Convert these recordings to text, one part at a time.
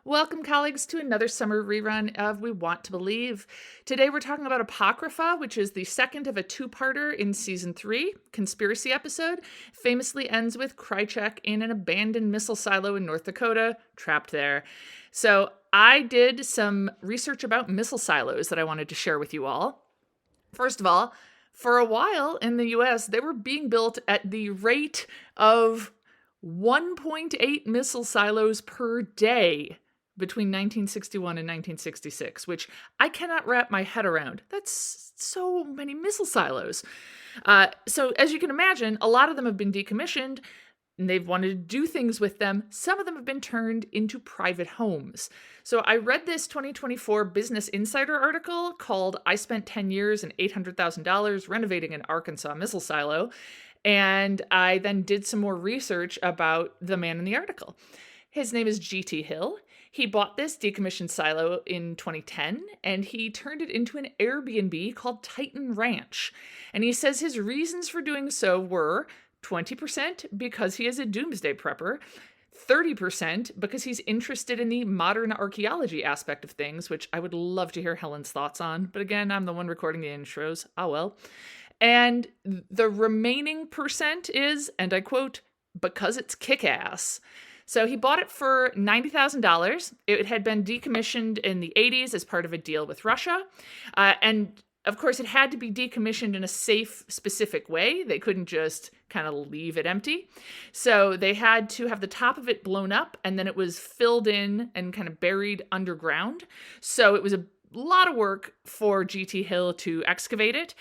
Welcome, colleagues, to another summer rerun of We Want to Believe. Today we're talking about Apocrypha, which is the second of a two-parter in Season 3, Conspiracy episode. Famously ends with Krychek in an abandoned missile silo in North Dakota, trapped there. So I did some research about missile silos that I wanted to share with you all. First of all, for a while in the US, they were being built at the rate of 1.8 missile silos per day between 1961 and 1966, which I cannot wrap my head around. That's so many missile silos. So as you can imagine, a lot of them have been decommissioned, and they've wanted to do things with them. Some of them have been turned into private homes. So I read this 2024 Business Insider article called "I Spent 10 Years and $800,000 Renovating an Arkansas Missile Silo." And I then did some more research about the man in the article. His name is G.T. Hill. He bought this decommissioned silo in 2010, and he turned it into an Airbnb called Titan Ranch. And he says his reasons for doing so were 20% because he is a doomsday prepper, 30% because he's interested in the modern archaeology aspect of things, which I would love to hear Helen's thoughts on. But again, I'm the one recording the intros. Oh well. And the remaining percent is, and I quote, because it's kick-ass. So he bought it for $90,000. It had been decommissioned in the 80s as part of a deal with Russia. And of course, it had to be decommissioned in a safe, specific way. They couldn't just kind of leave it empty. So they had to have the top of it blown up, and then it was filled in and kind of buried underground. So it was a lot of work for G.T. Hill to excavate it.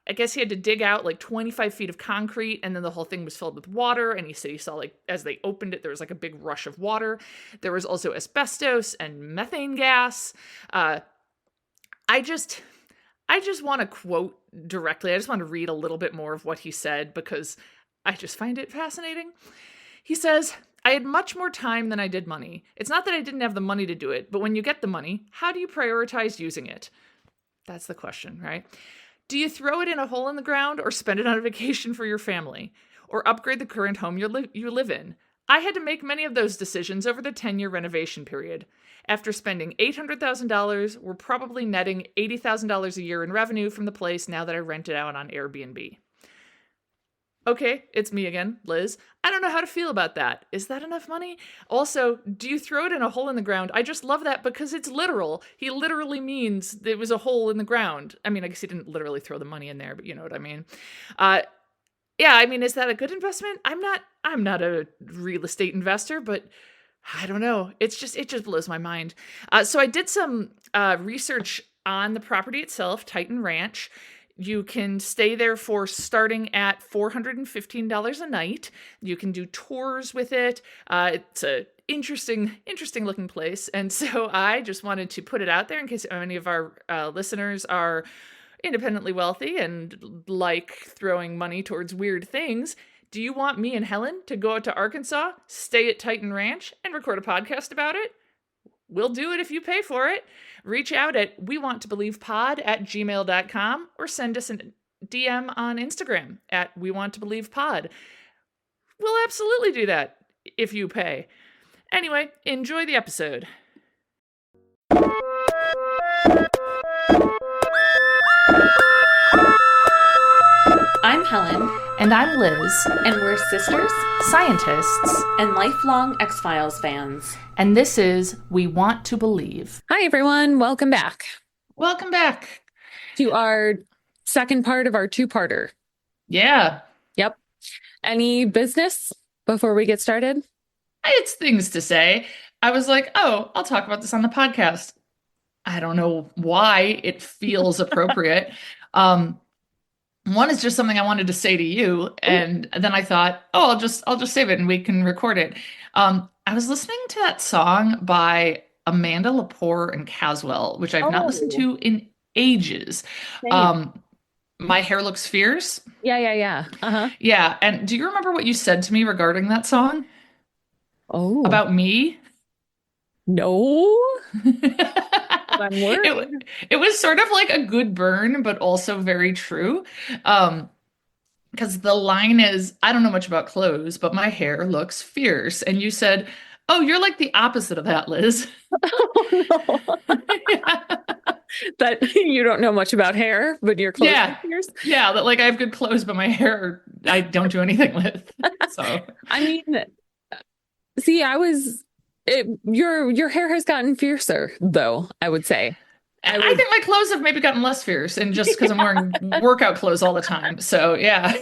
I guess he had to dig out like 25 feet of concrete, and then the whole thing was filled with water. And he said he saw, like, as they opened it, there was like a big rush of water. There was also asbestos and methane gas. I just want to quote directly. I just want to read a little bit more of what he said because I just find it fascinating. He says, "I had much more time than I did money. It's not that I didn't have the money to do it, but when you get the money, how do you prioritize using it?" That's the question, right? Do you throw it in a hole in the ground or spend it on a vacation for your family? Or upgrade the current home you live in? I had to make many of those decisions over the 10-year renovation period. After spending $800,000, we're probably netting $80,000 a year in revenue from the place now that I rent it out on Airbnb. Okay, it's me again, Liz. I don't know how to feel about that. Is that enough money? Also, do you throw it in a hole in the ground? I just love that because it's literal. He literally means it was a hole in the ground. I mean, I guess he didn't literally throw the money in there, but you know what I mean. Yeah, I mean, is that a good investment? I'm not a real estate investor, but I don't know. It just blows my mind. So I did some research on the property itself, Titan Ranch. You can stay there for starting at $415 a night. You can do tours with it. It's a interesting looking place. And so I just wanted to put it out there in case any of our listeners are independently wealthy and like throwing money towards weird things. Do you want me and Helen to go out to Arkansas, stay at Titan Ranch, and record a podcast about it? We'll do it if you pay for it. Reach out at wewanttobelievepod@gmail.com or send us a DM on Instagram at wewanttobelievepod. We'll absolutely do that if you pay. Anyway, enjoy the episode. I'm Helen. And I'm Liz. And we're sisters, scientists, and lifelong X-Files fans. And this is We Want to Believe. Hi, everyone. Welcome back. Welcome back to our second part of our two-parter. Yeah. Yep. Any business before we get started? It's things to say. I was like, oh, I'll talk about this on the podcast. I don't know why it feels appropriate. One is just something I wanted to say to you, and then I thought, oh, I'll just save it and we can record it. I was listening to that song by Amanda Lepore and Caswell, which I've not listened to in ages. My Hair Looks Fierce. Yeah. Uh-huh. Yeah, and do you remember what you said to me regarding that song? Oh. About me? No. I'm worried. It was sort of like a good burn, but also very true. Because the line is, I don't know much about clothes, but my hair looks fierce. And you said, Oh, you're like the opposite of that, Liz. Oh no. That you don't know much about hair, but your clothes Yeah. are yours. Yeah, that like I have good clothes, but my hair I don't do anything with. So I mean, see, your hair has gotten fiercer, though, I would say. I I would think my clothes have maybe gotten less fierce and just because I'm wearing workout clothes all the time. So yeah.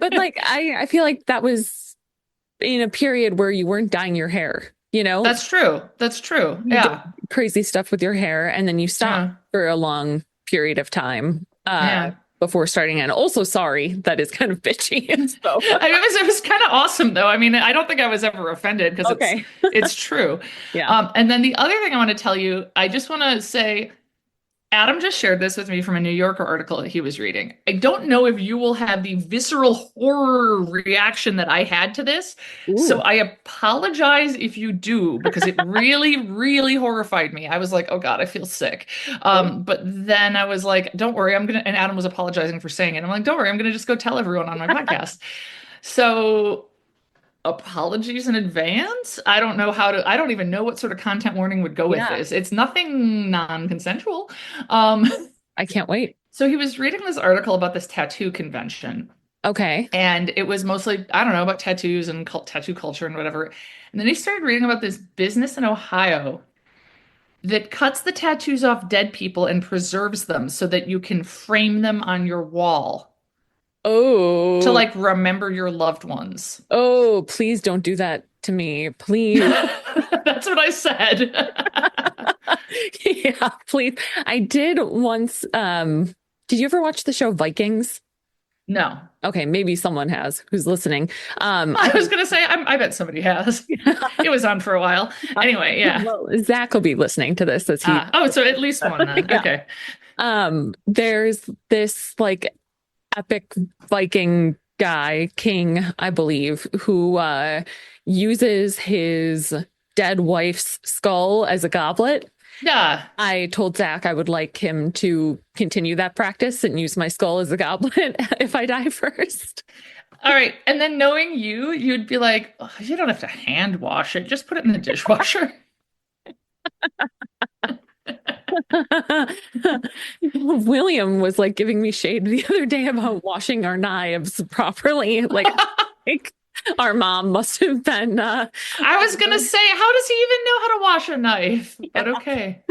but like I feel like that was in a period where you weren't dyeing your hair, you know? That's true. That's true. You did Yeah. crazy stuff with your hair and then you stopped Yeah. for a long period of time Yeah. before starting. And also, sorry, that is kind of bitchy. So, It was kind of awesome though. I mean, I don't think I was ever offended because okay. it's true. Yeah. And then the other thing I want to tell you, I just want to say Adam just shared this with me from a New Yorker article that he was reading. I don't know if you will have the visceral horror reaction that I had to this. So Ooh. I apologize if you do, because it really, really horrified me. I was like, oh God, I feel sick. But then I was like, don't worry, and Adam was apologizing for saying it. I'm like, don't worry, I'm gonna just go tell everyone on my podcast. So apologies in advance. I don't even know what sort of content warning would go with Yeah. this. It's nothing non-consensual. Um, I can't wait. so he was reading this article about this tattoo convention, Okay. and it was mostly, I don't know, about tattoos and tattoo culture and whatever. And then he started reading about this business in Ohio that cuts the tattoos off dead people and preserves them so that you can frame them on your wall to Oh, like remember your loved ones. oh, please don't do that to me. Please. That's what I said. Yeah, please. I did once, did you ever watch the show Vikings? No. Okay, maybe someone has who's listening. I was gonna say, I bet somebody has. It was on for a while. Anyway, yeah. Well, Zach will be listening to this as he. Oh, so at least one then. Yeah. Okay. There's this like epic Viking guy, king, I believe, who uses his dead wife's skull as a goblet. Yeah. I told Zach I would like him to continue that practice and use my skull as a goblet if I die first. All right. And then knowing you, you'd be like, oh, you don't have to hand wash it. Just put it in the dishwasher. William was like giving me shade the other day about washing our knives properly. Like our mom must have been I was gonna say, how does he even know how to wash a knife? But okay.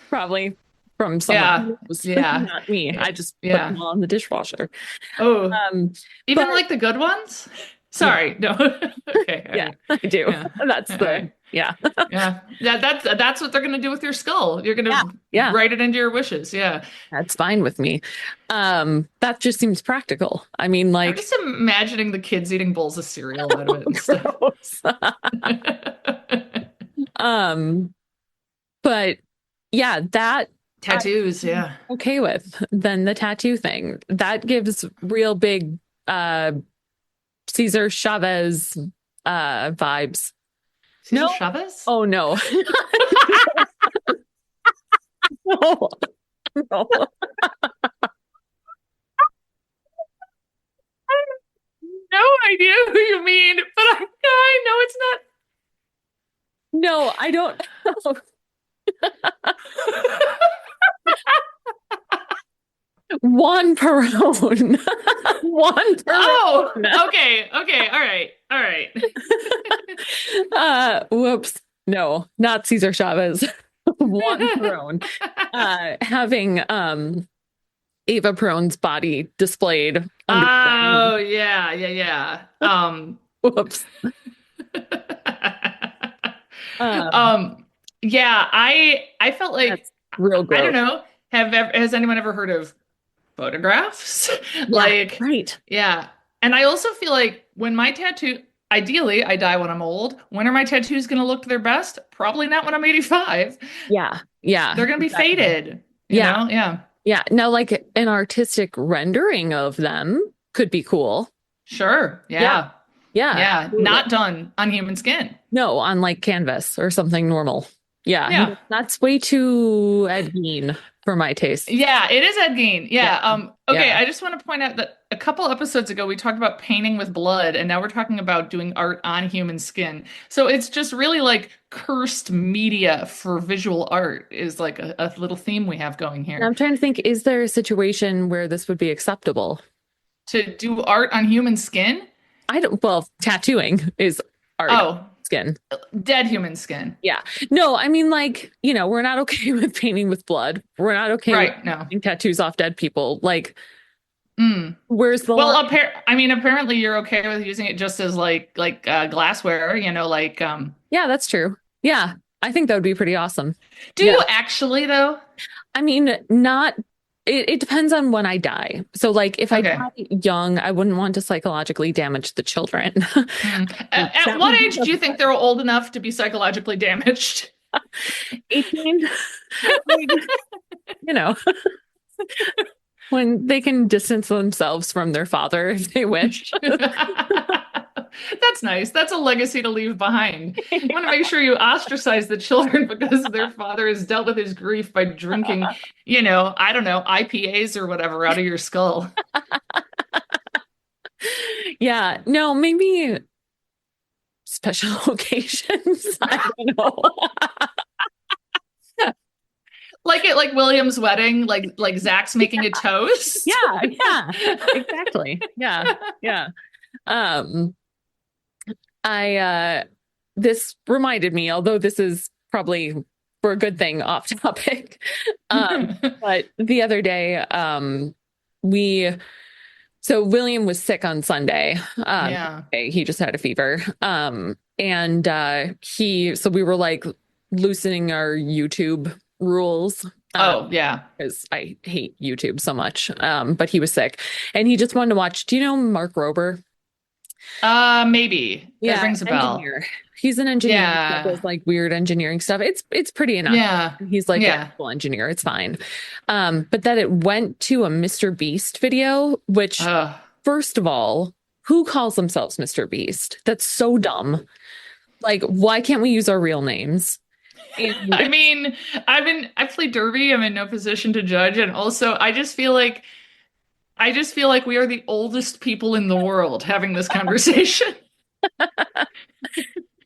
probably from someone Yeah. else, Yeah. not me. I just put Yeah. them all in the dishwasher. Oh, even But like the good ones? Sorry. No. Okay. All yeah, right. I do. Yeah. That's All the right. yeah. Yeah. Yeah, that's what they're gonna do with your skull. You're gonna Yeah. write it into your wishes. Yeah. That's fine with me. That just seems practical. I mean, I'm like just imagining the kids eating bowls of cereal out of it and stuff. gross. Um, but yeah, that Tattoos, yeah. okay with. Then the tattoo thing. That gives real big Cesar Chavez vibes. Cesar No. Chavez? Oh no. No. No. No idea who you mean, but I know it's No, I don't know. Juan Perón. Juan Perón. Oh, okay, okay, all right, all right. Whoops. No, not Cesar Chavez. Juan Perón. Having Ava Perón's body displayed under Oh, yeah, yeah, yeah. whoops. Yeah, I felt like That's real gross. I don't know. Has anyone ever heard of photographs? Yeah, Like, right. yeah. And I also feel like when my tattoo, ideally, I die when I'm old. When are my tattoos going to look their best? Probably not when I'm 85. Yeah. Yeah. They're going to be Exactly. faded. You Yeah. know? Yeah. Yeah. Now, like an artistic rendering of them could be cool. Sure. Yeah. Yeah. Yeah. Not done on human skin. No, on like canvas or something normal. Yeah, Yeah. that's way too Ed Gein for my taste. Yeah, it is Ed Gein. Yeah, Yeah. Okay, yeah. I just want to point out that a couple episodes ago we talked about painting with blood, and now we're talking about doing art on human skin. So it's just really like cursed media for visual art is like a little theme we have going And here. I'm trying to think, is there a situation where this would be acceptable? To do art on human skin? I don't, well, tattooing is art Oh, skin. dead human skin. Yeah. No, I mean, like, we're not okay with painting with blood. We're not okay with Right, no. getting tattoos off dead people. Like, Mm. where's the line? Well, I mean, apparently you're okay with using it just as glassware, Yeah, that's true. Yeah, I think that would be pretty awesome. Do Yeah. you actually though? I mean, not, it depends on when I die. So, like, if I Okay. die young, I wouldn't want to psychologically damage the children. At what age do you think they're old enough to be psychologically damaged? 18? you know, when they can distance themselves from their father if they wish. That's nice. That's a legacy to leave behind. You want to make sure you ostracize the children because their father has dealt with his grief by drinking, I don't know, IPAs or whatever out of your skull. Yeah, no, maybe special occasions. I don't know. Like William's wedding, like Zach's making a toast. Yeah, exactly. Yeah. Um, this reminded me, although this is probably for a good thing off topic. But the other day, so William was sick on Sunday. Yeah. He just had a fever. And so we were like loosening our YouTube rules. Oh, yeah. Because I hate YouTube so much. But he was sick and he just wanted to watch. Do you know Mark Rober? Maybe. That rings a bell. Engineer. He's an engineer that does like weird engineering stuff. It's pretty enough. Yeah. He's like an actual engineer. It's fine. But then it went to a Mr. Beast video, which first of all, who calls themselves Mr. Beast? That's so dumb. Like, why can't we use our real names? And I mean, I play Derby. I'm in no position to judge. And also I just feel like we are the oldest people in the world having this conversation.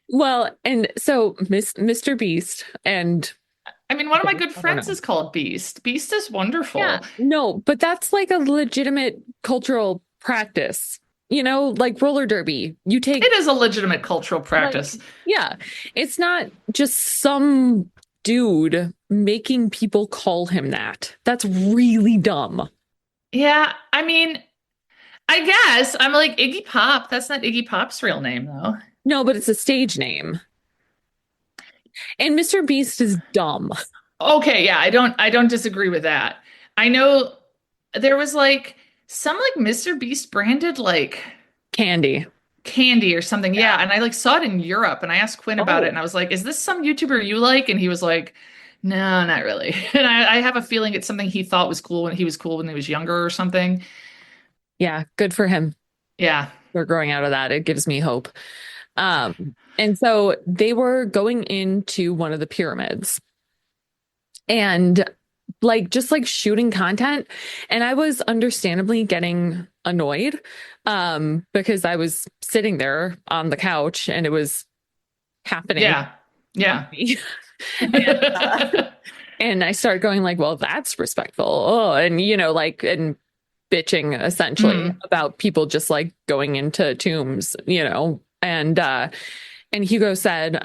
well, and so Mr. Beast and I mean, one of my good friends is called Beast. Beast is wonderful. Yeah, no, but that's like a legitimate cultural practice. Like roller derby. It is a legitimate cultural practice. Like, yeah. It's not just some dude making people call him that. That's really dumb. Yeah, I mean, I guess I'm like Iggy Pop. That's not Iggy Pop's real name, though. No, but it's a stage name. And Mr. Beast is dumb. Okay, yeah, I don't disagree with that. I know there was like some like Mr. Beast branded like candy or something. Yeah, and I like saw it in Europe and I asked Quinn about it and I was like, "Is this some YouTuber you like?" And he was like, "No, not really." And I have a feeling it's something he thought was cool when he was younger or something. Yeah, good for him. Yeah. We're growing out of that. It gives me hope. And so they were going into one of the pyramids and just shooting content. And I was understandably getting annoyed because I was sitting there on the couch and it was happening. Yeah. Yeah. And I started going like, well, that's respectful. Oh, and and bitching essentially about people just like going into tombs, and Hugo said,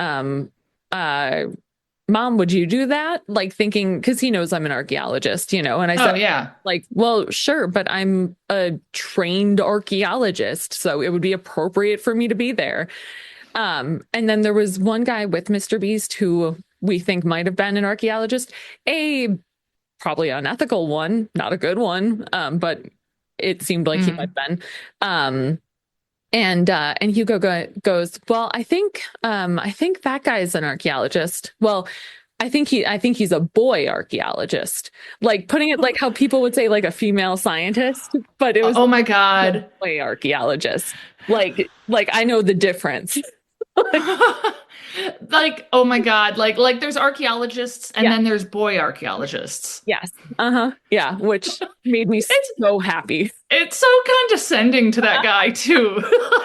Mom, would you do that? Like thinking, because he knows I'm an archaeologist, and I said, yeah, like, well, sure, but I'm a trained archaeologist, so it would be appropriate for me to be there. And then there was one guy with Mr. Beast who we think might have been an archaeologist, a probably unethical one, not a good one, but it seemed like he might have been. And Hugo goes, well, I think that guy's an archaeologist. Well, I think he's a boy archaeologist, like putting it like how people would say like a female scientist, but it was oh my God, boy archaeologist. Like I know the difference. Like, oh my God, like there's archaeologists and Yeah. then there's boy archaeologists. Yes. Uh-huh. Yeah. Which made me It's so happy. it's so condescending to that guy too.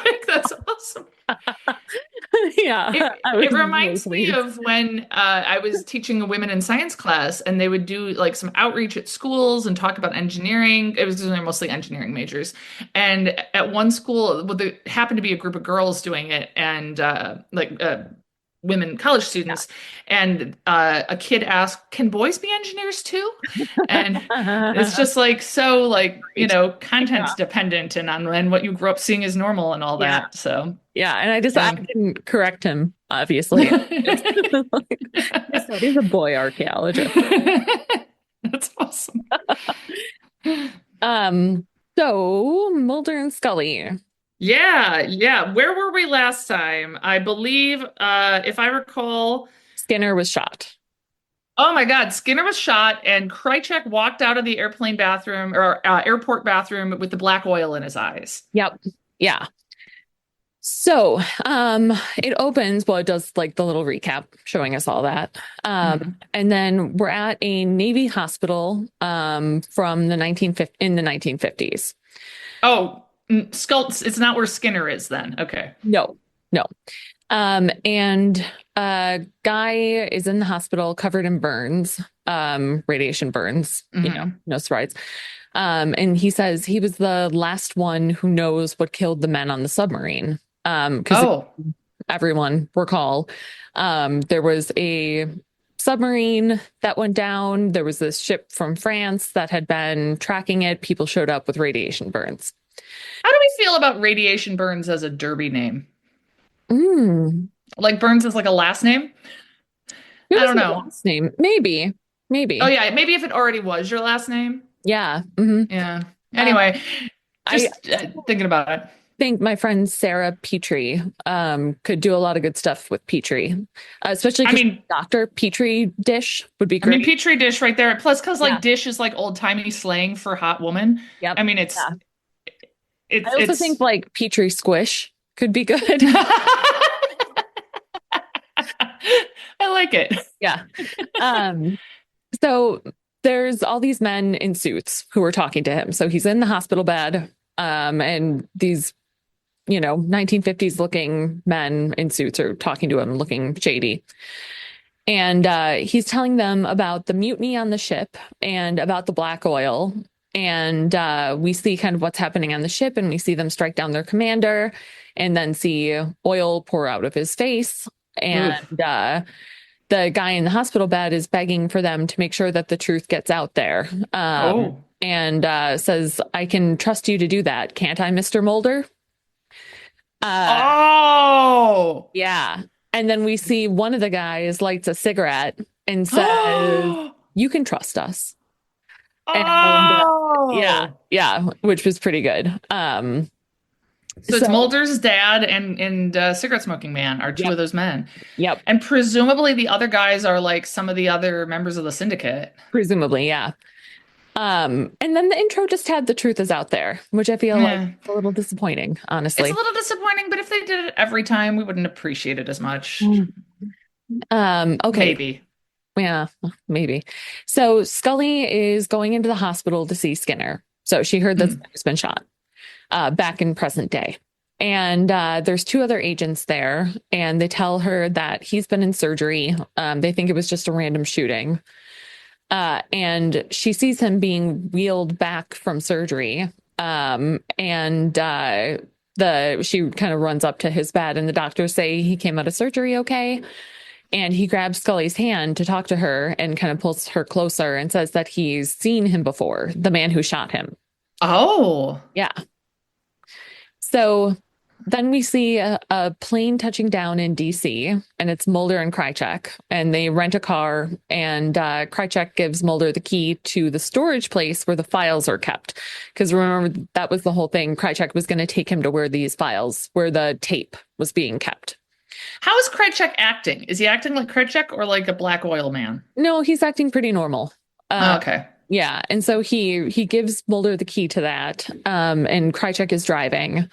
Like that's awesome. Yeah. I was It really reminds me pleased. of when I was teaching a women in science class, and they would do like some outreach at schools and talk about engineering. It was they're mostly engineering majors, and at one school, well, there happened to be a group of girls doing it, and women college students, and a kid asked, "Can boys be engineers too?" And it's just like so, like Great. content Yeah. dependent and what you grew up seeing as normal and all Yeah. that. So Yeah. And I yeah. didn't correct him, obviously. Just I said he's a boy archaeologist. That's awesome. Um, so Mulder and Scully. Yeah, yeah. Where were we last time? I believe, if I recall, Skinner was shot. oh my God, Skinner was shot and Krychek walked out of the airplane bathroom or airport bathroom with the black oil in his eyes. Yep. Yeah. So, it opens, well, it does like the little recap showing us all that. Mhm. And then we're at a Navy hospital, from the 1950 in the 1950s. Oh, Skulls, it's not where Skinner is then. Okay. No, no. And a guy is in the hospital covered in burns, radiation burns, Mhm. no surprise. And he says he was the last one who knows what killed the men on the submarine. Because Oh, everyone recall, there was a submarine that went down. There was this ship from France that had been tracking it. People showed up with radiation burns. how do we feel about radiation burns as a derby name? Mm. Like Burns is like a last name? It I was don't a know. last name. Maybe. Oh Maybe. yeah, maybe if it already was your last name. Yeah. Hmm. Yeah. Uh, Anyway, I just thinking about it. think my friend Sarah Petrie could do a lot of good stuff with Petrie, especially I because mean, Dr. Petrie dish would be I mean great. Petri dish right there. Plus, because Yeah. like dish is like old-timey slang for hot woman. Yep. I mean, Yeah. I also it's think like Petrie squish could be good. I like it. Yeah. Um, so there's all these men in suits who are talking to him. So he's in the hospital bed, and these, 1950s looking men in suits are talking to him, looking shady. And he's telling them about the mutiny on the ship and about the black oil. And we see kind of what's happening on the ship, and we see them strike down their commander and then see oil pour out of his face. And the guy in the hospital bed is begging for them to make sure that the truth gets out there. Oh. And says, I can trust you to do that. Can't I, Mr. Mulder? Oh. Yeah. And then we see one of the guys lights a cigarette and says, you can trust us. And Oh. yeah, which was pretty good. So it's Mulder's dad and cigarette smoking man are two Yep. of those men. Yep. And presumably the other guys are like some of the other members of the syndicate. Presumably, yeah. And then the intro just had the truth is out there, which I feel like Yeah. a little disappointing, honestly. It's a little disappointing, but if they did it every time, we wouldn't appreciate it as much. Okay. Maybe. Yeah, maybe. So Scully is going into the hospital to see Skinner. So she heard that Skinner's been shot back in present day. And there's two other agents there, and they tell her that he's been in surgery. They think it was just a random shooting. And she sees him being wheeled back from surgery. And she kind of runs up to his bed, and the doctors say he came out of surgery okay. And he grabs Scully's hand to talk to her and kind of pulls her closer and says that he's seen him before, the man who shot him. Oh. Yeah. So then we see a plane touching down in DC, and it's Mulder and Krychek, and they rent a car, and Krychek gives Mulder the key to the storage place where the files are kept. Because remember, that was the whole thing. Krychek was going to take him to where the tape was being kept. How is Krychek acting? Is he acting like Krychek or like a black oil man? No, he's acting pretty normal. Okay. Yeah, and so he gives Mulder the key to that, and Krychek is driving,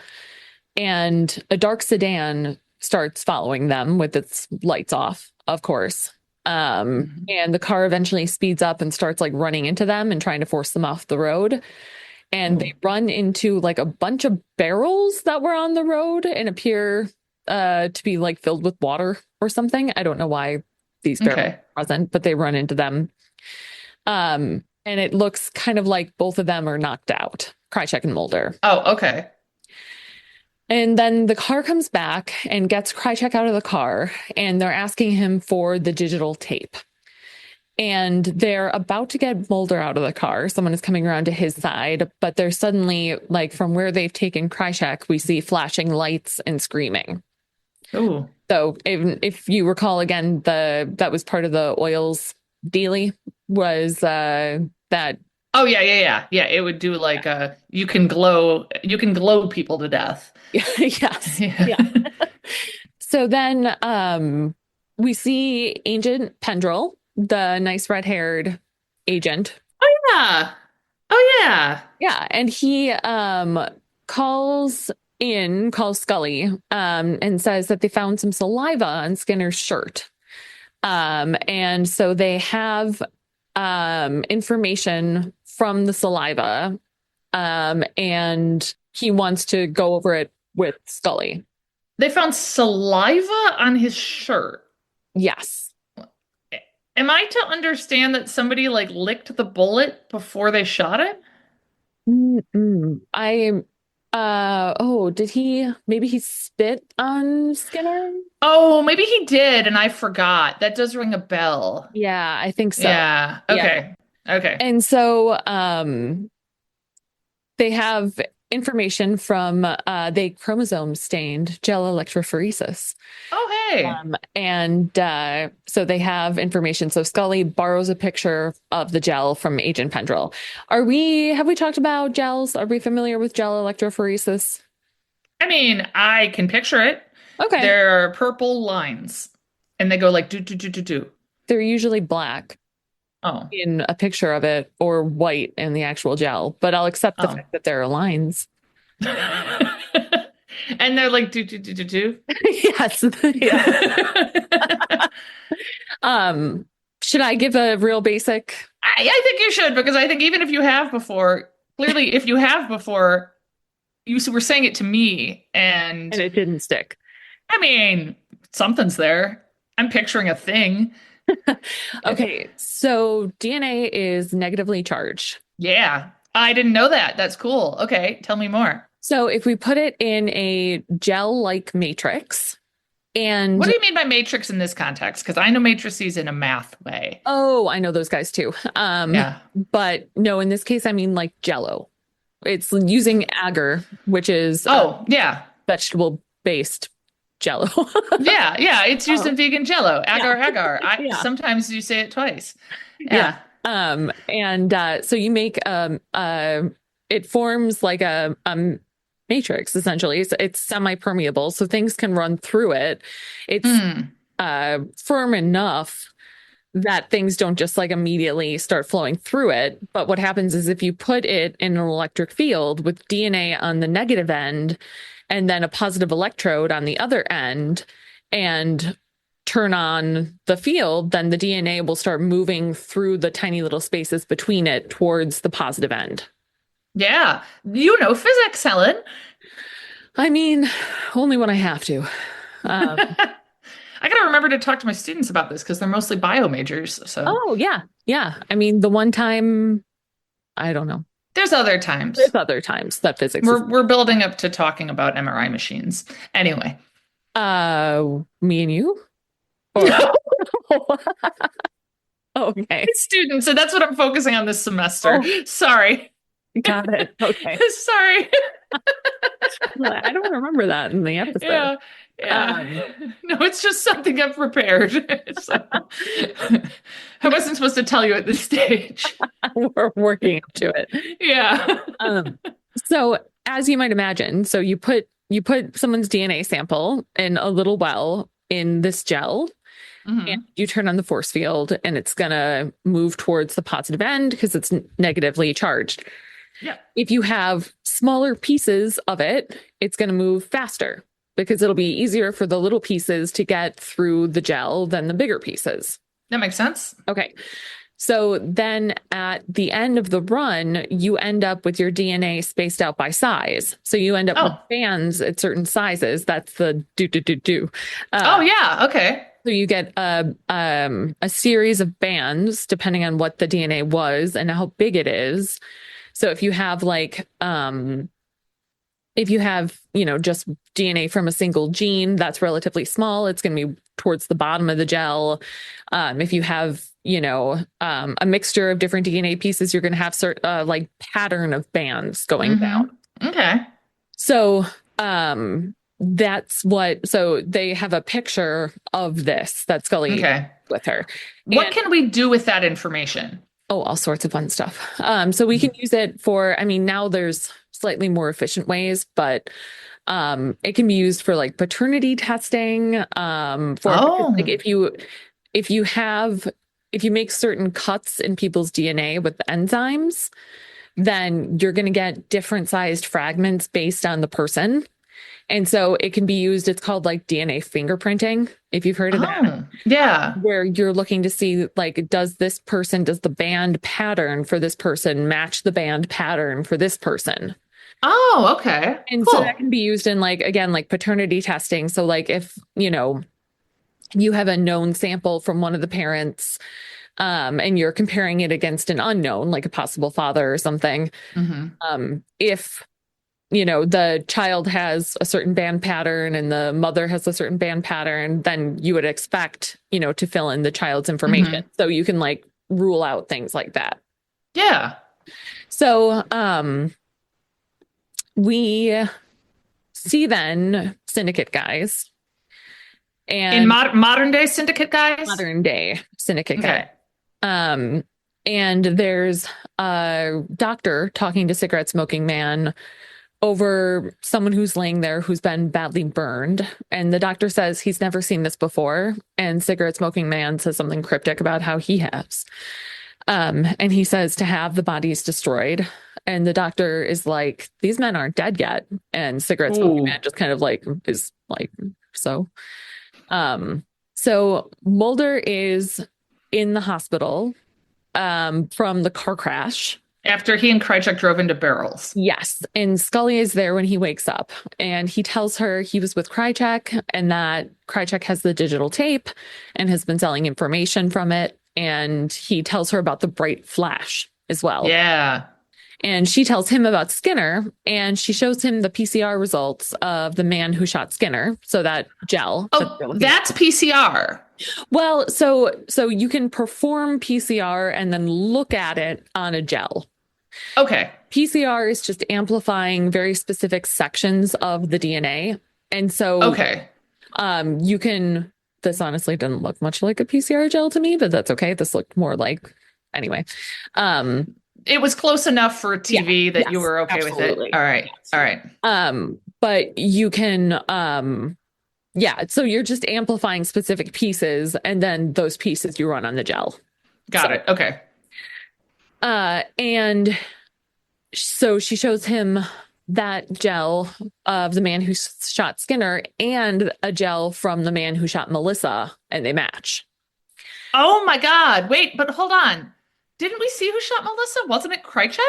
and a dark sedan starts following them with its lights off, of course. And the car eventually speeds up and starts like running into them and trying to force them off the road. And they run into like a bunch of barrels that were on the road and appear to be like filled with water or something. I don't know why these barrels are present, but they run into them. And it looks kind of like both of them are knocked out, Krychek and Mulder. Oh, okay. And then the car comes back and gets Krychek out of the car, and they're asking him for the digital tape. And they're about to get Mulder out of the car. Someone is coming around to his side, but they're suddenly, like, from where they've taken Krychek, we see flashing lights and screaming. Ooh. So if you recall again, that was part of the oils dealy was that. Oh yeah. It would do like you can glow people to death. Yes. Yeah. So then we see Agent Pendrell, the nice red-haired agent. Oh yeah. Yeah, and he calls Scully and says that they found some saliva on Skinner's shirt. And so they have information from the saliva, and he wants to go over it with Scully. They found saliva on his shirt. Yes. Am I to understand that somebody like licked the bullet before they shot it? Maybe he spit on Skinner? Oh, maybe he did and I forgot. That does ring a bell. Yeah, I think so. Yeah. Okay. Yeah. Okay. And so they have information from they chromosome stained gel electrophoresis. Oh, hey. So they have information. So Scully borrows a picture of the gel from Agent Pendrell. Have we talked about gels? Are we familiar with gel electrophoresis? I mean, I can picture it. Okay. There are purple lines and they go like do, do, do, do, do. They're usually black. Oh. In a picture of it, or white in the actual gel, but I'll accept the fact that there are lines. And they're like do do do do do. Yes. Yeah. Should I give a real basic? I think you should, because I think even if you have before, clearly if you have before, you were saying it to me and it didn't stick. I mean, something's there. I'm picturing a thing. Okay, so DNA is negatively charged. Yeah, I didn't know that. That's cool. Okay, tell me more. So if we put it in a gel-like matrix, and what do you mean by matrix in this context? Because I know matrices in a math way. Oh, I know those guys too. Yeah, but no, in this case, I mean like Jell-O. It's using agar, which is vegetable-based Jell-O. yeah, it's used in vegan Jell-O. Agar. Sometimes you say it twice. Yeah. So you make it forms like a matrix essentially. It's semi-permeable, so things can run through it. It's firm enough that things don't just like immediately start flowing through it. But what happens is if you put it in an electric field with DNA on the negative end and then a positive electrode on the other end and turn on the field, then the DNA will start moving through the tiny little spaces between it towards the positive end. Yeah. You know physics, Helen. I mean, only when I have to. I got to remember to talk to my students about this because they're mostly bio majors. So. Oh, yeah. Yeah. I mean, the one time, I don't know. There's other times. That physics. We're building up to talking about MRI machines. Anyway. Me and you? Or... No. Okay. Students, so that's what I'm focusing on this semester. Oh. Sorry. Got it. Okay. Sorry. I don't remember that in the episode. Yeah. No, it's just something I've prepared. So, I wasn't supposed to tell you at this stage. We're working up to it. Yeah. So as you might imagine, so you put someone's DNA sample in a little well in this gel. Mm-hmm. And you turn on the force field and it's going to move towards the positive end because it's negatively charged. Yeah. If you have smaller pieces of it, it's going to move faster. because it'll be easier for the little pieces to get through the gel than the bigger pieces. That makes sense. Okay. So then at the end of the run, you end up with your DNA spaced out by size. So you end up with bands at certain sizes. That's the do. Oh, yeah. Okay. So you get a series of bands depending on what the DNA was and how big it is. So if you have just DNA from a single gene, that's relatively small. It's going to be towards the bottom of the gel. If you have, a mixture of different DNA pieces, you're going to have pattern of bands going down. Okay. So, so they have a picture of this that Scully with her. What can we do with that information? Oh, all sorts of fun stuff. So we can use it for, now there's slightly more efficient ways, but it can be used for like paternity testing. If you make certain cuts in people's DNA with the enzymes, then you're going to get different sized fragments based on the person. And so it can be used, it's called like DNA fingerprinting, if you've heard of that. Yeah. Where you're looking to see, like, does the band pattern for this person match the band pattern for this person? Oh, okay. And so that can be used in like paternity testing. So like if, you have a known sample from one of the parents, and you're comparing it against an unknown, like a possible father or something. If the child has a certain band pattern and the mother has a certain band pattern, then you would expect, to fill in the child's information. So you can like rule out things like that. Yeah. So, we see then syndicate guys. And in modern day syndicate guys? Modern day syndicate guys. And there's a doctor talking to cigarette smoking man over someone who's laying there who's been badly burned. And the doctor says he's never seen this before. And cigarette smoking man says something cryptic about how he has. And he says to have the bodies destroyed. And the doctor is like, these men aren't dead yet. And cigarette smoking man just kind of like is like, so. So Mulder is in the hospital from the car crash. After he and Krychek drove into barrels. Yes. And Scully is there when he wakes up. And he tells her he was with Krychek and that Krychek has the digital tape and has been selling information from it. And he tells her about the bright flash as well. Yeah. And she tells him about Skinner, and she shows him the PCR results of the man who shot Skinner. So that gel. Oh, that's PCR. Well, so you can perform PCR and then look at it on a gel. Okay. PCR is just amplifying very specific sections of the DNA. And so you can, this honestly didn't look much like a PCR gel to me, but that's okay. This looked more like, anyway. It was close enough for TV that you were okay with it. All right. All right. But you can, so you're just amplifying specific pieces and then those pieces you run on the gel. Got it. Okay. And so she shows him that gel of the man who shot Skinner and a gel from the man who shot Melissa, and they match. Oh my God. Wait, but hold on. Didn't we see who shot Melissa? Wasn't it Krychek?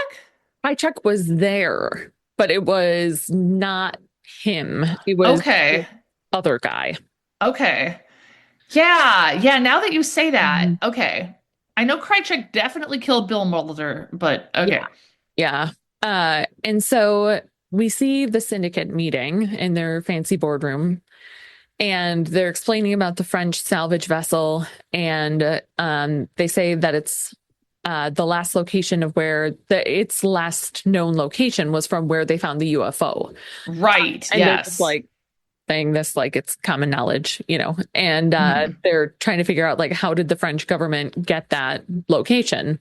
Krychek was there, but it was not him. It was the other guy. Okay. Yeah. Now that you say that, okay. I know Krychek definitely killed Bill Mulder, but okay. Yeah. And so we see the syndicate meeting in their fancy boardroom, and they're explaining about the French salvage vessel, and they say that it's the last location of where its last known location was from where they found the UFO. Right. And they're just like saying this like it's common knowledge, and they're trying to figure out like how did the French government get that location,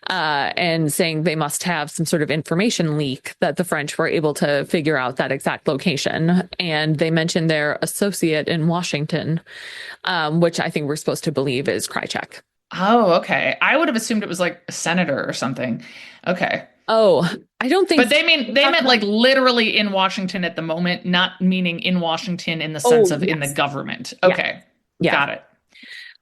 and saying they must have some sort of information leak that the French were able to figure out that exact location. And they mentioned their associate in Washington, which I think we're supposed to believe is Krychek. Oh, okay. I would have assumed it was like a senator or something. Okay. Oh, I don't think But so. they meant like literally in Washington at the moment, not meaning in Washington in the sense Oh, of in the yes. government. Yeah. Okay. Yeah. Got it.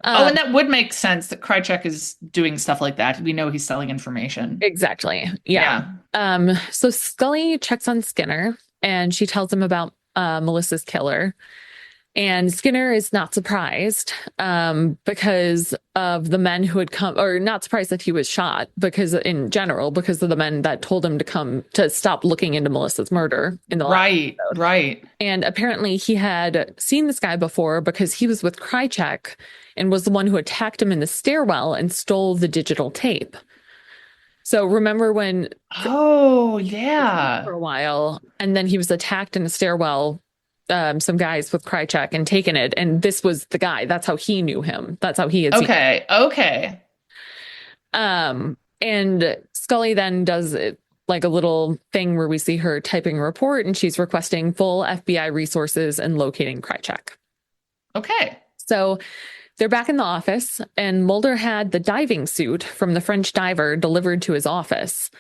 Oh, Um, and that would make sense that Krychek is doing stuff like that. We know he's selling information. exactly. Yeah. Yeah. So Scully checks on Skinner and she tells him about Melissa's killer. And Skinner is not surprised because of the men who had come, or not surprised that he was shot because, in general, because of the men that told him to come to stop looking into Melissa's murder in the last Right. episode. Right. And apparently he had seen this guy before because he was with Krychek and was the one who attacked him in the stairwell and stole the digital tape. So remember when Oh, for yeah. a while, and then he was attacked in a stairwell, some guys with Krychek and taken it, and this was the guy. That's how he knew him. That's how he had seen Okay. Okay. And Scully then does it like a little thing where we see her typing a report and she's requesting full FBI resources and locating Krychek. Okay. So they're back in the office, and Mulder had the diving suit from the French diver delivered to his office.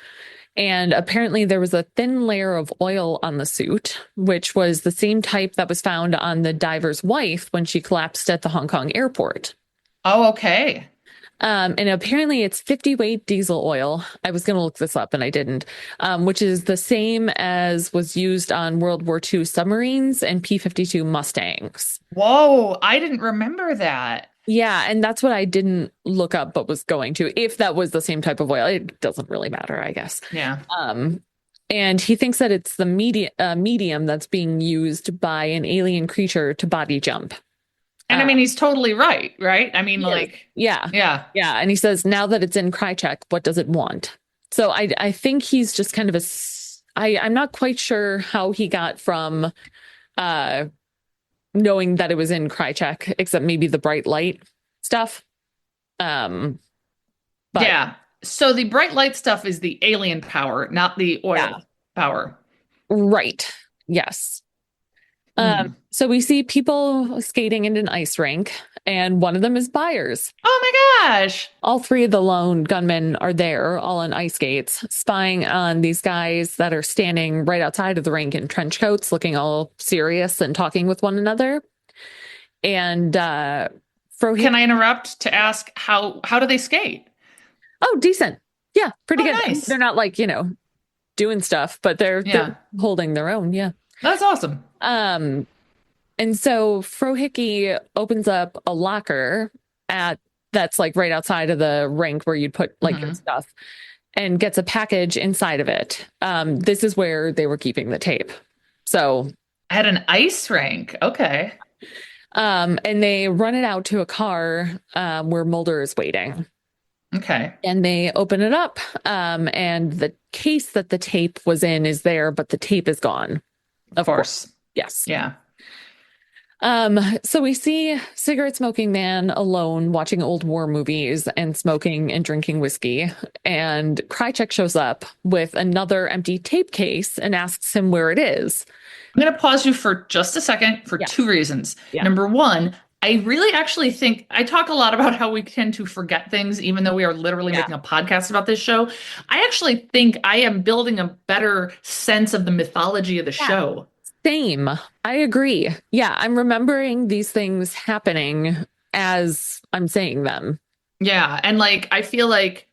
And apparently there was a thin layer of oil on the suit, which was the same type that was found on the diver's wife when she collapsed at the Hong Kong airport. Oh, okay. And apparently it's 50 weight diesel oil. I was going to look this up and I didn't, which is the same as was used on World War II submarines and P-52 Mustangs. Whoa, I didn't remember that. Yeah, and that's what I didn't look up, but was going to. If that was the same type of oil, it doesn't really matter, I guess. Yeah. And he thinks that it's the medium that's being used by an alien creature to body jump. And I mean, he's totally right, right? I mean, He is. like, Yeah. yeah. Yeah. And he says, now that it's in Krychek, what does it want? So I think he's just kind of I'm not quite sure how he got from knowing that it was in Krychek, except maybe the bright light stuff. But Yeah. So the bright light stuff is the alien power, not the oil power. right. Yes. So we see people skating in an ice rink, and one of them is Byers. Oh my gosh. All three of the lone gunmen are there, all on ice skates, spying on these guys that are standing right outside of the rink in trench coats, looking all serious and talking with one another. And Can I interrupt to ask how do they skate? Oh, decent. Yeah, pretty good. Nice. They're not like, doing stuff, but they're holding their own. Yeah. That's awesome. And so Frohickey opens up a locker that's like right outside of the rink where you'd put like your stuff, and gets a package inside of it. This is where they were keeping the tape. So at an ice rink. Okay. And they run it out to a car where Mulder is waiting. Okay. And they open it up, and the case that the tape was in is there, but the tape is gone. Of course. Yes. Yeah. So we see cigarette smoking man alone watching old war movies and smoking and drinking whiskey. And Krychek shows up with another empty tape case and asks him where it is. I'm going to pause you for just a second for two reasons. Yeah. Number one, I really actually think I talk a lot about how we tend to forget things, even though we are literally making a podcast about this show. I actually think I am building a better sense of the mythology of the show. Same. I agree. Yeah, I'm remembering these things happening as I'm saying them. Yeah. And like, I feel like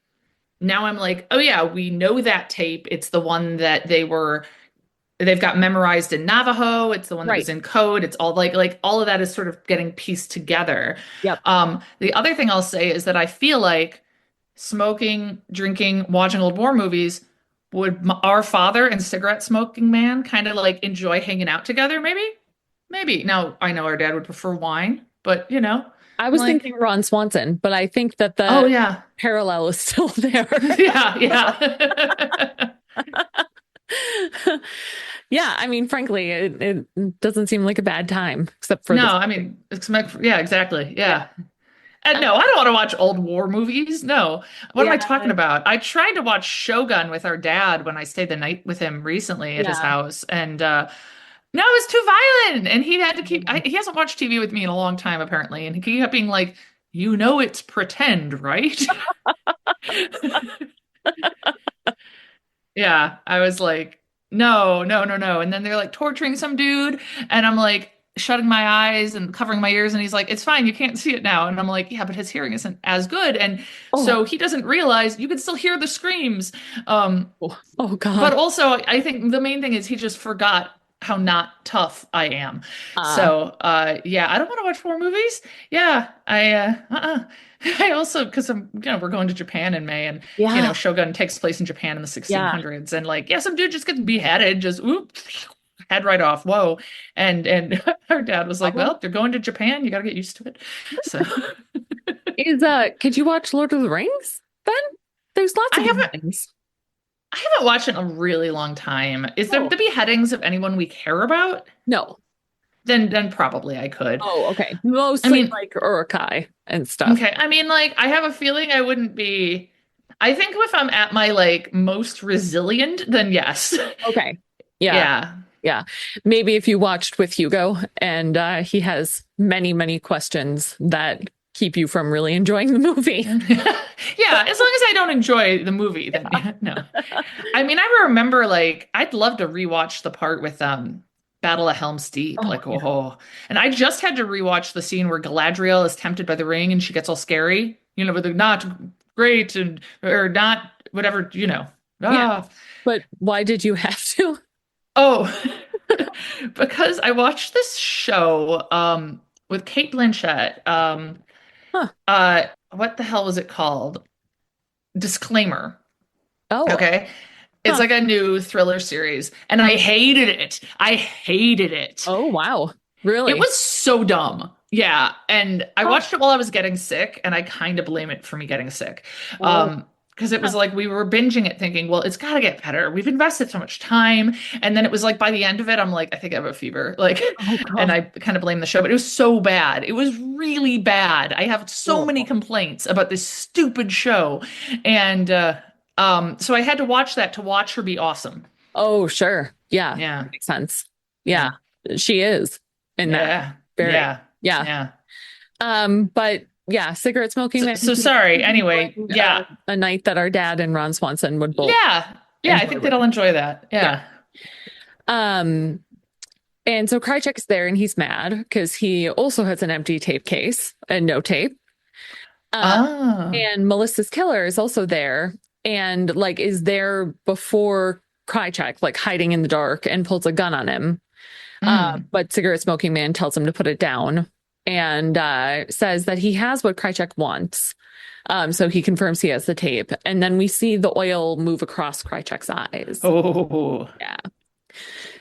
now I'm like, oh yeah, we know that tape. It's the one that they've got memorized in Navajo. It's the one that was in code. It's all like all of that is sort of getting pieced together. Yep. The other thing I'll say is that I feel like smoking, drinking, watching old war movies, would our father and cigarette smoking man kind of like enjoy hanging out together? Maybe. Now I know our dad would prefer wine, but I was thinking Ron Swanson, but I think that the parallel is still there. Yeah. Yeah, I mean, frankly, it doesn't seem like a bad time, except for exactly. Yeah. And no, I don't want to watch old war movies. No. What am I talking about? I tried to watch Shogun with our dad when I stayed the night with him recently at his house. And no, it was too violent. And he had to he hasn't watched TV with me in a long time, apparently. And he kept being like, it's pretend, right? Yeah, I was like, no, no, no, no. And then they're like torturing some dude, and I'm like shutting my eyes and covering my ears, and he's like, it's fine, you can't see it now. And I'm like, yeah, but his hearing isn't as good. And Oh, so he doesn't realize you can still hear the screams. Um, oh, oh but God. also, I think the main thing is he just forgot how not tough I am. Uh, So, yeah, I don't want to watch more movies. Yeah, I also, because we're going to Japan in May, and yeah, Shogun takes place in Japan in the yeah. 1600s, and like, yeah, some dude just gets beheaded, just oop, head right off. Whoa. And our dad was like, Problem well, they're going to Japan, you got to get used to it. So, is, could you watch Lord of the Rings then? There's lots I of haven't. things. I haven't watched it in a really long time. Is there Oh, the beheadings of anyone we care about? no. Then probably I could. Oh, okay. I Mostly mean, like Urukai and stuff. okay. I mean, like, I have a feeling I wouldn't be. I think if I'm at my like most resilient, then yes. Okay. Yeah. Yeah. Yeah. Maybe if you watched with Hugo and he has many, many questions that keep you from really enjoying the movie. Yeah, as long as I don't enjoy the movie, then Yeah. no. I mean, I remember like I'd love to rewatch the part with Battle of Helm's Deep, Oh, like yeah. oh. And I just had to rewatch the scene where Galadriel is tempted by the ring and she gets all scary, with the not great and or not whatever, Yeah. Ah. But why did you have to? Oh, because I watched this show with Kate Blanchett. Huh. What the hell was it called? Disclaimer. Oh, Okay. It's huh. like a new thriller series, and I hated it. I hated it. Oh, wow. It Really? was so dumb. Yeah, and I Huh. watched it while I was getting sick, and I kind of blame it for me getting sick. Oh, Because it huh. was like we were binging it thinking, well, it's got to get better. We've invested so much time. And then it was like by the end of it, I'm like, I think I have a fever. Like, Oh, and God. I kind of blame the show, but it was so bad. It was really bad. I have so many Oh, complaints about this stupid show. And so I had to watch that to watch her be awesome. oh, sure. Yeah. Yeah. Makes sense. Yeah. Yeah. She is in that. Yeah. Very. Yeah. Yeah. Yeah. But yeah, cigarette smoking So, man so seems sorry. like Anyway, yeah. a night that our dad and Ron Swanson would both Yeah. Yeah, I enjoy think with they'll us. enjoy that. Yeah. Yeah. Um, and so Krychek's there and he's mad because he also has an empty tape case and no tape. Uh, Oh. and Melissa's killer is also there and like is there before Krychek, like hiding in the dark and pulls a gun on him. Mm. But cigarette smoking man tells him to put it down and says that he has what Krychek wants. So he confirms he has the tape. And then we see the oil move across Krychek's eyes. Oh. Yeah.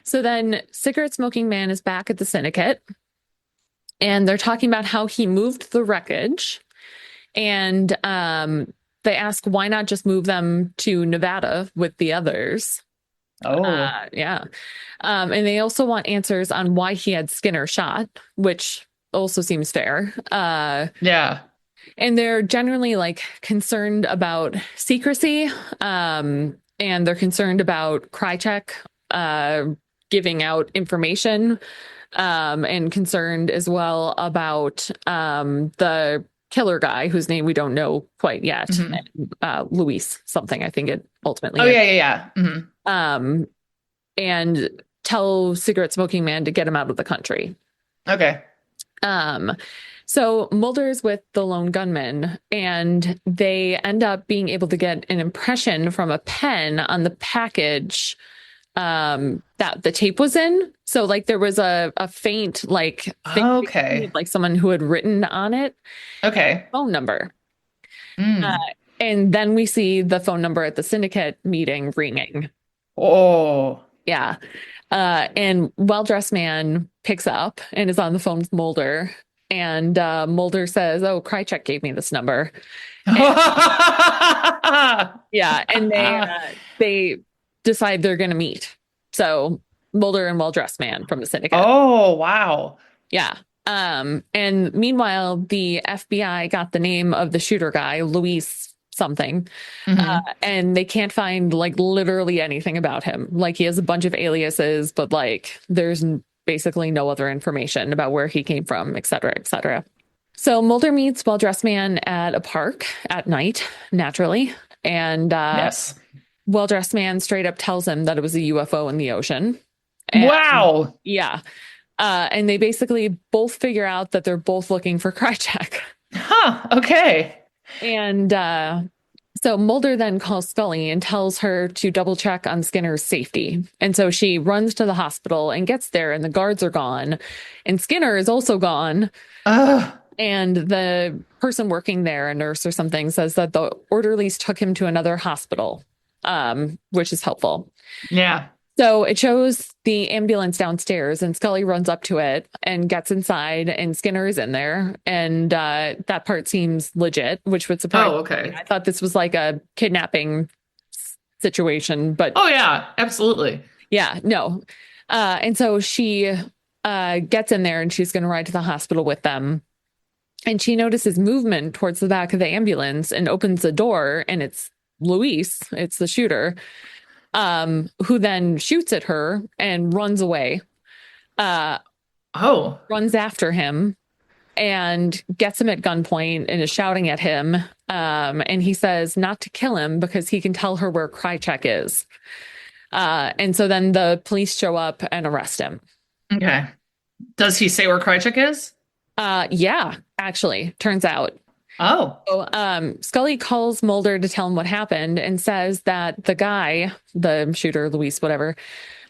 So then cigarette smoking man is back at the syndicate and they're talking about how he moved the wreckage. And they ask why not just move them to Nevada with the others. Oh. Yeah. And they also want answers on why he had Skinner shot, which also seems fair. Yeah. And they're generally like concerned about secrecy. And they're concerned about Krychek giving out information. And concerned as well about the killer guy whose name we don't know quite yet. Hmm. Luis something, I think it ultimately Oh, is. yeah, yeah, yeah. Hmm. And tell cigarette smoking man to get him out of the country. Okay. Um, so Mulder's with the lone gunman, and they end up being able to get an impression from a pen on the package that the tape was in. So like there was a faint like thing, Okay. like someone who had written on it Okay. phone number. Uh, Mm. and then we see the phone number at the syndicate meeting ringing. Oh. Yeah. And well-dressed man picks up and is on the phone with Mulder. And Mulder says, "Oh, Krychek gave me this number." Yeah, and they decide they're going to meet. So Mulder and well-dressed man from the syndicate. Oh, wow. Yeah. And meanwhile, the FBI got the name of the shooter guy, Luis something, Hmm. and they can't find like literally anything about him. Like he has a bunch of aliases, but like there's basically no other information about where he came from, et cetera, et cetera. So Mulder meets well-dressed man at a park at night, naturally, and Yes. well-dressed man straight up tells him that it was a UFO in the ocean. And Wow. yeah. And they basically both figure out that they're both looking for Krychek. Huh. Okay. And so Mulder then calls Scully and tells her to double check on Skinner's safety. And so she runs to the hospital and gets there, and the guards are gone. And Skinner is also gone. Ugh. And the person working there, a nurse or something, says that the orderlies took him to another hospital, which is helpful. Yeah. So it shows the ambulance downstairs, and Scully runs up to it and gets inside, and Skinner is in there. And that part seems legit, which would surprise Oh, okay. me. I thought this was like a kidnapping situation, but Oh, yeah, absolutely. yeah, no. And so she gets in there, and she's going to ride to the hospital with them. And she notices movement towards the back of the ambulance and opens the door, and it's Luis, it's the shooter, who then shoots at her and runs away. Runs after him and gets him at gunpoint and is shouting at him. And he says not to kill him because he can tell her where Krychek is. And so then the police show up and arrest him. Okay. Does he say where Krychek is? Yeah, actually, turns out. Oh. So, Scully calls Mulder to tell him what happened and says that the guy, the shooter, Luis, whatever,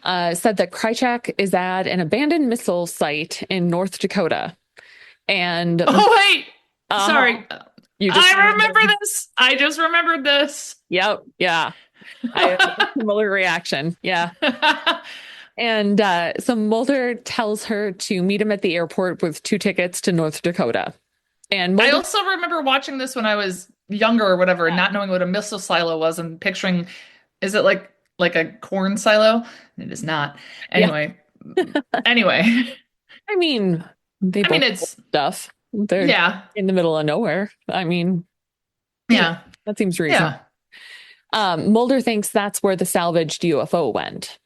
said that Krychek is at an abandoned missile site in North Dakota. And oh, wait, sorry. I remember this. I just remembered this. Yep. Yeah. I have a similar reaction. Yeah. And so Mulder tells her to meet him at the airport with 2 tickets to North Dakota. And Mulder, I also remember watching this when I was younger or whatever, and not knowing what a missile silo was and picturing, is it like a corn silo? It is not. Anyway. Anyway. I mean, it's stuff. They're in the middle of nowhere. I mean, yeah, that seems reasonable. Yeah. Mulder thinks that's where the salvaged UFO went.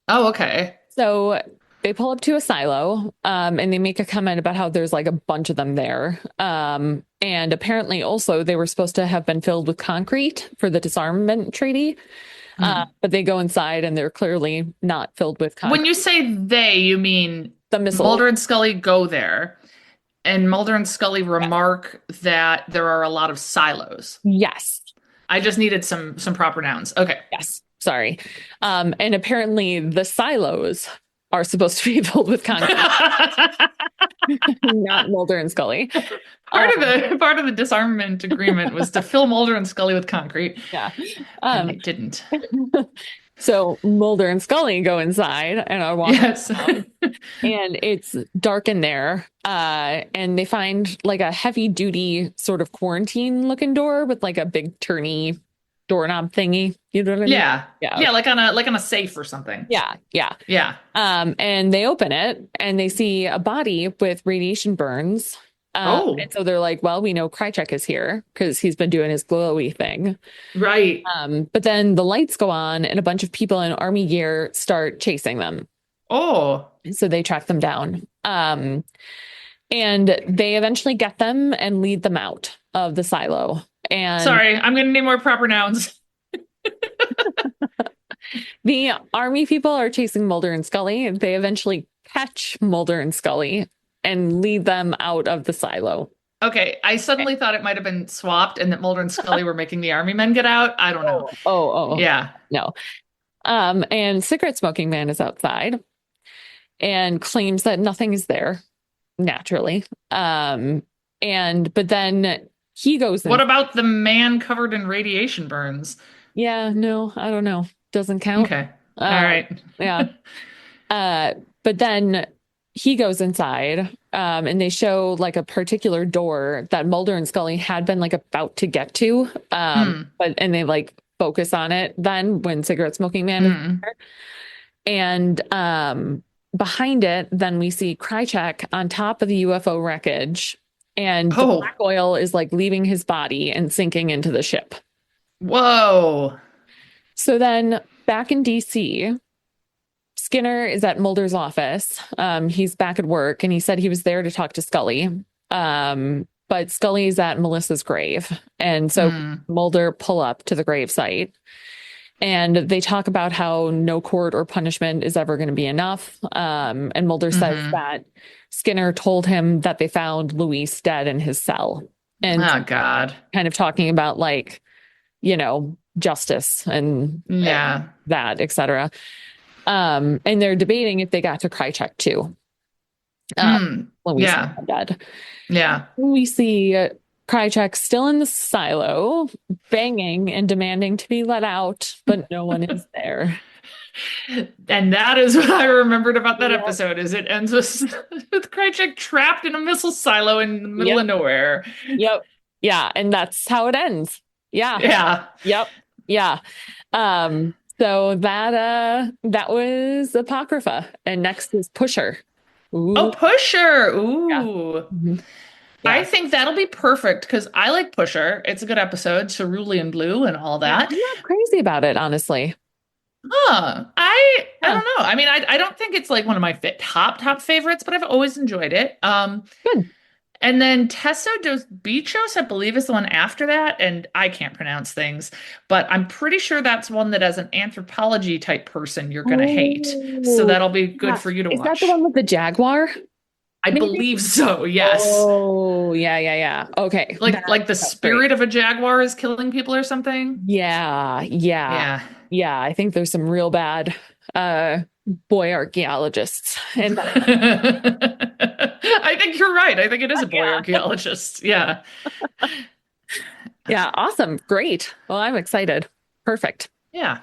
Oh, okay. So they pull up to a silo, and they make a comment about how there's like a bunch of them there. And apparently also they were supposed to have been filled with concrete for the disarmament treaty. But they go inside and they're clearly not filled with concrete. When you say they, you mean the missile. Mulder and Scully go there, and Mulder and Scully remark that there are a lot of silos. Yes. I just needed some proper nouns. Okay. Yes. Sorry. And apparently the silos are supposed to be filled with concrete. Not Mulder and Scully. Part of the disarmament agreement was to fill Mulder and Scully with concrete. Yeah. And they didn't. So Mulder and Scully go inside and are walking yes. around, and it's dark in there. And they find like a heavy duty sort of quarantine looking door with like a big turny doorknob thingy. You know what I mean? Yeah. Yeah, like on a safe or something. Yeah. Yeah. And they open it and they see a body with radiation burns. And so they're like, well, we know Krychek is here because he's been doing his glowy thing. Right. But then the lights go on and a bunch of people in army gear start chasing them. Oh. So they track them down. And they eventually get them and lead them out of the silo. And sorry, I'm going to need more proper nouns. The army people are chasing Mulder and Scully. They eventually catch Mulder and Scully and lead them out of the silo. Okay, I suddenly thought it might have been swapped and that Mulder and Scully were making the army men get out. I don't know. Oh. Yeah. No. And cigarette smoking man is outside and claims that nothing is there, naturally. But then he goes in. What about the man covered in radiation burns? Yeah, no, I don't know. Doesn't count. Okay. All right. Yeah. But then he goes inside, and they show like a particular door that Mulder and Scully had been like about to get to. And they like focus on it then when cigarette smoking man is there. And behind it, then we see Krychek on top of the UFO wreckage, and the black oil is like leaving his body and sinking into the ship. Whoa. So then back in DC, Skinner is at Mulder's office. He's back at work, and he said he was there to talk to Scully. But Scully's at Melissa's grave. And so Mulder pull up to the grave site. And they talk about how no court or punishment is ever going to be enough. And Mulder says that Skinner told him that they found Luis dead in his cell. And oh God, kind of talking about like, justice and that, etc. And they're debating if they got to Krychek too. Luis is dead. Yeah. We see Krychek still in the silo, banging and demanding to be let out, but no one is there. And that is what I remembered about that episode, is it ends with Krychek trapped in a missile silo in the middle of nowhere. Yep. Yeah, and that's how it ends. Yeah. Yeah. Yep. Yeah. So that was Apocrypha. And next is Pusher. Ooh. Oh, Pusher. Ooh. Yeah. Mm-hmm. Yeah. I think that'll be perfect because I like Pusher. It's a good episode. Cerulean Blue and all that. I'm not crazy about it, honestly. I don't know. I mean, I don't think it's like one of my top favorites, but I've always enjoyed it. Good. And then Teso dos Bichos, I believe, is the one after that. And I can't pronounce things, but I'm pretty sure that's one that as an anthropology type person, you're going to hate. So that'll be good for you to watch. Is that the one with the jaguar? I believe so. Yes. Oh, yeah. Okay. Like the spirit of a jaguar is killing people or something. Yeah. I think there's some real bad boy archaeologists in that. I think you're right. I think it is a boy archaeologist. Yeah. Yeah. Awesome. Great. Well, I'm excited. Perfect. Yeah.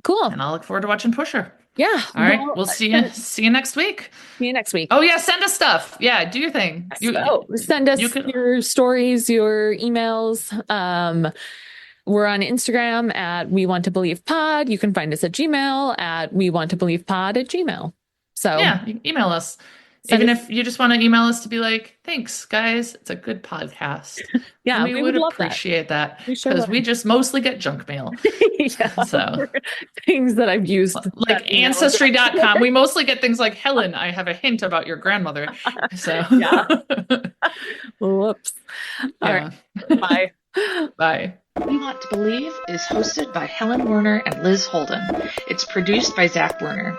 Cool. And I'll look forward to watching Pusher. Yeah. All right. We'll see you next week. See you next week. Oh yeah. Send us stuff. Yeah. Do your thing. Send us your stories, your emails. We're on Instagram at We Want to Believe Pod. You can find us at Gmail at We Want to Believe Pod at Gmail. So yeah, you can email us. Even if you just want to email us to be like, thanks, guys. It's a good podcast. Yeah, we would appreciate that because we just mostly get junk mail. So things that I've used. Like Ancestry.com. We mostly get things like, Helen, I have a hint about your grandmother. So yeah. Whoops. All right. Bye. Bye. We Want to Believe is hosted by Helen Werner and Liz Holden. It's produced by Zach Werner.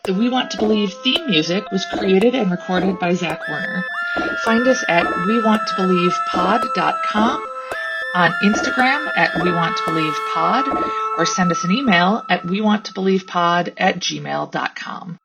The We Want to Believe theme music was created and recorded by Zach Werner. Find us at wewanttoBelievePod.com, on Instagram at wewanttoBelievePod, or send us an email at wewanttoBelievePod@gmail.com.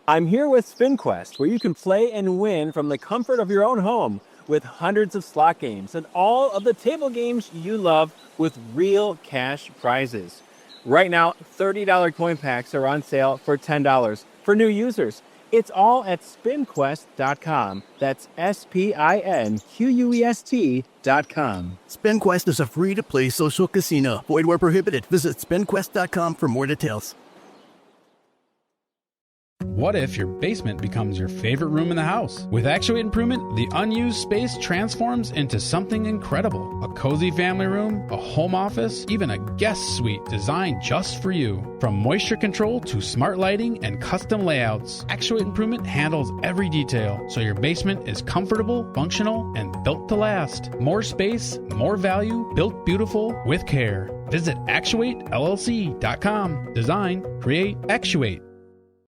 I'm here with SpinQuest, where you can play and win from the comfort of your own home with hundreds of slot games and all of the table games you love with real cash prizes. Right now, $30 coin packs are on sale for $10 for new users. It's all at spinquest.com. That's SPINQUEST.com. SpinQuest is a free-to-play social casino. Void where prohibited. Visit spinquest.com for more details. What if your basement becomes your favorite room in the house? With Actuate Improvement, the unused space transforms into something incredible. A cozy family room, a home office, even a guest suite designed just for you. From moisture control to smart lighting and custom layouts, Actuate Improvement handles every detail so your basement is comfortable, functional, and built to last. More space, more value, built beautiful with care. Visit ActuateLLC.com. Design, create, actuate.